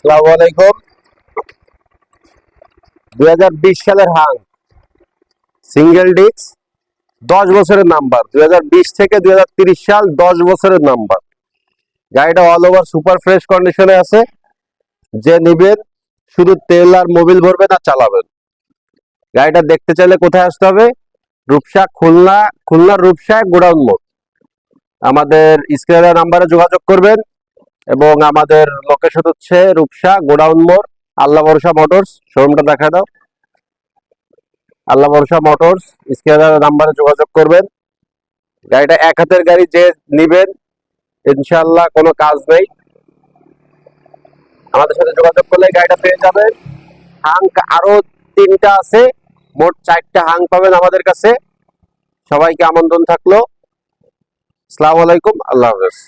আসসালামু আলাইকুম। 2020 সালের হাং সিঙ্গেল ডিস্ক 10 বছরের নাম্বার, 2020 থেকে 2030 সাল 10 বছরের নাম্বার। গাড়িটা অল ওভার সুপার ফ্রেশ কন্ডিশনে আছে। যে নিবেন শুধু তেল আর মোবিল ভরবেন আর চালাবেন। গাড়িটা দেখতে চাইলে কোথায় আসতে হবে? রূপসা, খুলনার রূপসায় গোডাউন মোড়। আমাদের স্ক্রিনের নাম্বারে যোগাযোগ করবেন এবং আমাদের লোকেশন হচ্ছে রূপসা গোডাউন মোড়, আল্লাহ ভরসা মোটরস। শোরুমটা দেখা দাও, আল্লাহ ভরসা মোটরস। স্ক্রিনের নাম্বারে যোগাযোগ করবেন। গাড়িটা এক হাতের গাড়ি, যে নিবেন ইনশাআল্লাহ কোনো কাজ নেই, আমাদের সাথে যোগাযোগ করলে গাড়িটা পেয়ে যাবেন। হাং আরো 3টা আছে, মোট 4টা হাং পাবেন আমাদের কাছে। সবাইকে আমন্ত্রণ থাকলো। আসসালামু আলাইকুম, আল্লাহ হাফেজ।